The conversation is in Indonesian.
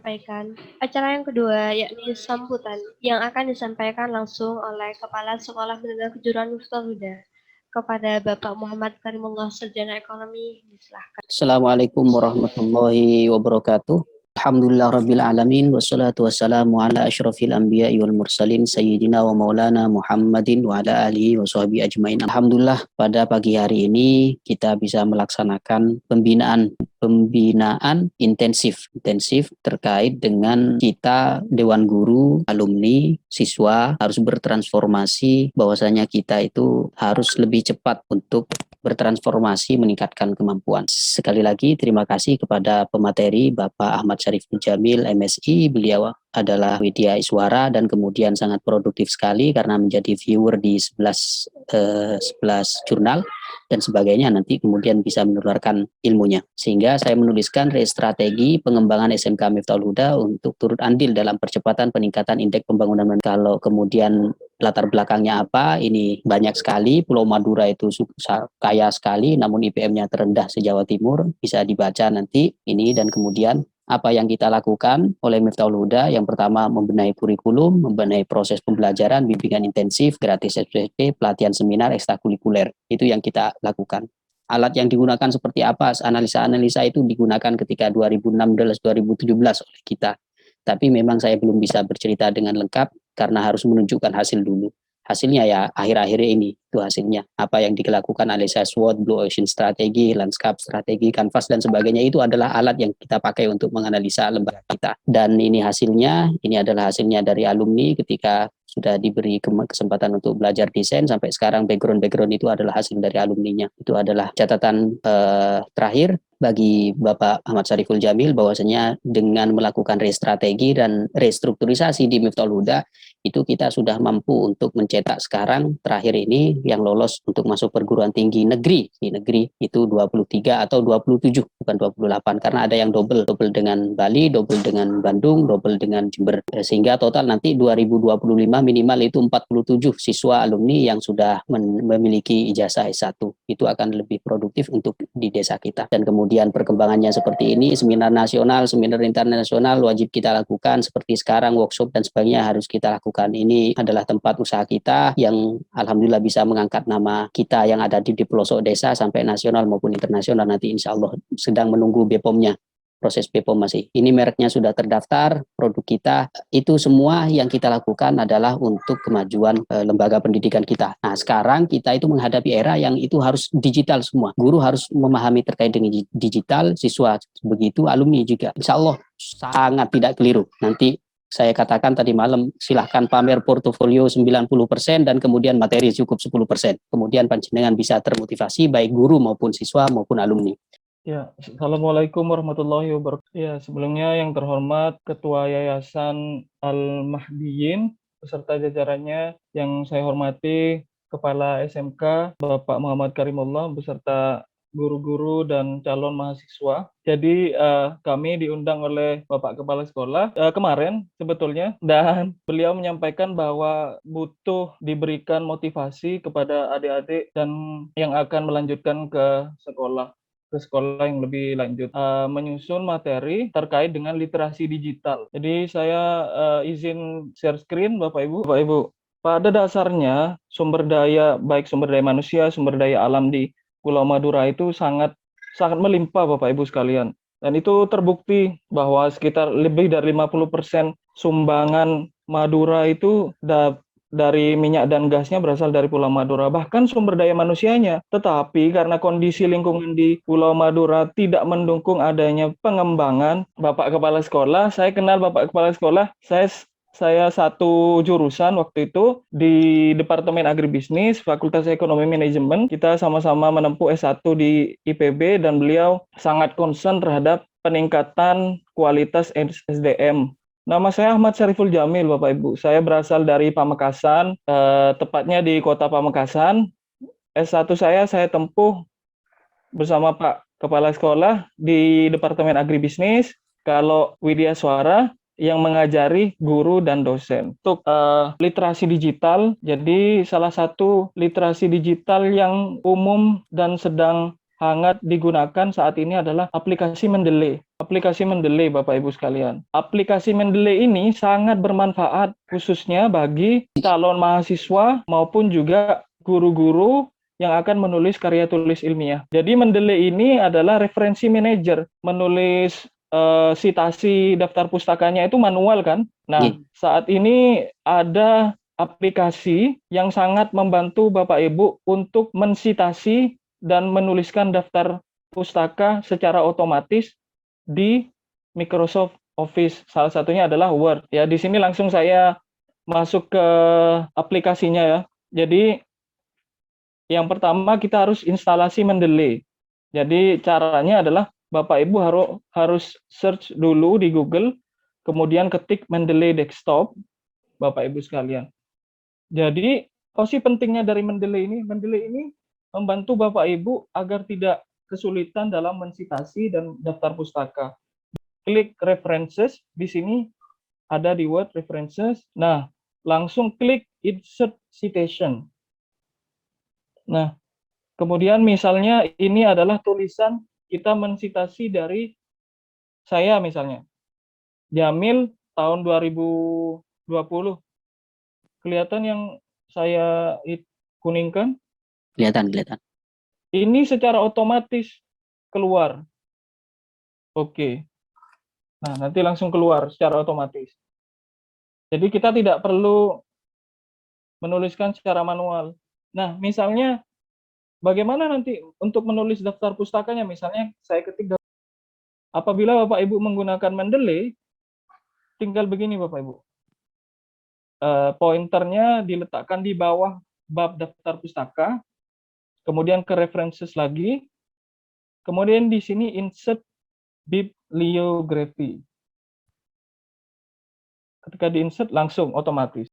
menyampaikan acara yang kedua, yakni sambutan, yang akan disampaikan langsung oleh Kepala Sekolah Menengah Kejuruan Miftahul Huda. Kepada Bapak Muhammad Karimullah, Sarjana Ekonomi, disilahkan. Assalamualaikum warahmatullahi wabarakatuh. Alhamdulillah rabbil alamin wassalatu wassalamu ala asyrafil anbiya'i wal mursalin sayyidina wa maulana Muhammadin wa ala alihi wa sahbihi ajmain. Alhamdulillah pada pagi hari ini kita bisa melaksanakan pembinaan intensif terkait dengan kita dewan guru, alumni, siswa harus bertransformasi, bahwasanya kita itu harus lebih cepat untuk bertransformasi, meningkatkan kemampuan. Sekali lagi terima kasih kepada pemateri Bapak Ahmad Syariful Jamil MSI. Beliau adalah Widya Iswara dan kemudian sangat produktif sekali karena menjadi viewer di 11 jurnal dan sebagainya, nanti kemudian bisa menularkan ilmunya. Sehingga saya menuliskan strategi pengembangan SMK Miftahul Huda untuk turut andil dalam percepatan peningkatan indeks pembangunan. Kalau kemudian latar belakangnya apa, ini banyak sekali. Pulau Madura itu kaya sekali, namun IPM-nya terendah se-Jawa Timur. Bisa dibaca nanti ini. Dan kemudian apa yang kita lakukan oleh Miftahul Huda, yang pertama membenahi kurikulum, membenahi proses pembelajaran, bimbingan intensif, gratis SPP, pelatihan seminar, ekstrakurikuler. Itu yang kita lakukan. Alat yang digunakan seperti apa, analisa-analisa itu digunakan ketika 2016-2017 oleh kita. Tapi memang saya belum bisa bercerita dengan lengkap karena harus menunjukkan hasil dulu. Hasilnya ya akhir-akhir ini itu hasilnya. Apa yang dilakukan analisa SWOT, Blue Ocean Strategi, Landscape Strategi, Canvas dan sebagainya itu adalah alat yang kita pakai untuk menganalisa lembaga kita. Dan ini hasilnya, ini adalah hasilnya dari alumni ketika sudah diberi kesempatan untuk belajar desain sampai sekarang. Background itu adalah hasil dari alumninya. Itu adalah catatan terakhir bagi Bapak Ahmad Syariful Jamil, bahwasanya dengan melakukan restrategi dan restrukturisasi di Miftahul Huda itu kita sudah mampu untuk mencetak sekarang terakhir ini yang lolos untuk masuk perguruan tinggi negeri di negeri itu 23 atau 27 bukan 28, karena ada yang double dengan Bali, double dengan Bandung, double dengan Jember, sehingga total nanti 2025 minimal itu 47 siswa alumni yang sudah memiliki ijazah S1. Itu akan lebih produktif untuk di desa kita. Dan kemudian perkembangannya seperti ini, seminar nasional, seminar internasional wajib kita lakukan seperti sekarang, workshop dan sebagainya harus kita lakukan. Ini adalah tempat usaha kita yang alhamdulillah bisa mengangkat nama kita yang ada di pelosok desa sampai nasional maupun internasional. Nanti insya Allah sedang menunggu BPOM-nya. Proses BPOM masih. Ini mereknya sudah terdaftar, produk kita. Itu semua yang kita lakukan adalah untuk kemajuan lembaga pendidikan kita. Nah, sekarang kita itu menghadapi era yang itu harus digital semua. Guru harus memahami terkait dengan digital, siswa begitu, alumni juga. Insya Allah sangat tidak keliru. Nanti saya katakan tadi malam, silahkan pamer portofolio 90% dan kemudian materi cukup 10%. Kemudian panjenengan bisa termotivasi baik guru maupun siswa maupun alumni. Ya, Assalamualaikum warahmatullahi wabarakatuh. Ya, sebelumnya yang terhormat Ketua Yayasan Al-Mahdiyin beserta jajarannya, yang saya hormati Kepala SMK Bapak Muhammad Karimullah beserta guru-guru dan calon mahasiswa. Jadi kami diundang oleh Bapak Kepala Sekolah kemarin sebetulnya, dan beliau menyampaikan bahwa butuh diberikan motivasi kepada adik-adik dan yang akan melanjutkan ke sekolah yang lebih lanjut, menyusun materi terkait dengan literasi digital. Jadi saya izin share screen Bapak Ibu. Pada dasarnya sumber daya, baik sumber daya manusia, sumber daya alam di Pulau Madura itu sangat melimpah Bapak Ibu sekalian. Dan itu terbukti bahwa sekitar lebih dari 50% sumbangan Madura itu dari minyak dan gasnya berasal dari Pulau Madura, bahkan sumber daya manusianya. Tetapi karena kondisi lingkungan di Pulau Madura tidak mendukung adanya pengembangan, Bapak Kepala Sekolah, saya kenal Bapak Kepala Sekolah, saya satu jurusan waktu itu di Departemen Agribisnis, Fakultas Ekonomi Manajemen. Kita sama-sama menempuh S1 di IPB dan beliau sangat concern terhadap peningkatan kualitas SDM. Nama saya Ahmad Syariful Jamil, Bapak Ibu. Saya berasal dari Pamekasan, tepatnya di Kota Pamekasan. S1 saya tempuh bersama Pak Kepala Sekolah di Departemen Agribisnis. Kalau Widya Iswara yang mengajari guru dan dosen. Untuk literasi digital, jadi salah satu literasi digital yang umum dan sedang hangat digunakan saat ini adalah aplikasi Mendeley. Aplikasi Mendeley, Bapak Ibu sekalian. Aplikasi Mendeley ini sangat bermanfaat khususnya bagi calon mahasiswa maupun juga guru-guru yang akan menulis karya tulis ilmiah. Jadi Mendeley ini adalah referensi manager, menulis sitasi daftar pustakanya itu manual kan. Nah, saat ini ada aplikasi yang sangat membantu Bapak Ibu untuk mensitasi dan menuliskan daftar pustaka secara otomatis di Microsoft Office. Salah satunya adalah Word. Ya, di sini langsung saya masuk ke aplikasinya ya. Jadi yang pertama kita harus instalasi Mendeley. Jadi caranya adalah Bapak Ibu harus search dulu di Google, kemudian ketik Mendeley Desktop, Bapak Ibu sekalian. Jadi, apa sih pentingnya dari Mendeley ini? Mendeley ini membantu Bapak Ibu agar tidak kesulitan dalam mensitasi dan daftar pustaka. Klik references, di sini ada di Word references. Nah, langsung klik insert citation. Nah, kemudian misalnya ini adalah tulisan kita mensitasi dari saya misalnya. Jamil tahun 2020. Kelihatan yang saya kuningkan? Kelihatan. Ini secara otomatis keluar. Oke. Nah, nanti langsung keluar secara otomatis. Jadi kita tidak perlu menuliskan secara manual. Nah, misalnya bagaimana nanti untuk menulis daftar pustakanya? Misalnya saya ketik apabila Bapak Ibu menggunakan Mendeley, tinggal begini Bapak Ibu. Pointernya diletakkan di bawah bab daftar pustaka, kemudian ke references lagi, kemudian di sini insert bibliography. Ketika di insert langsung otomatis.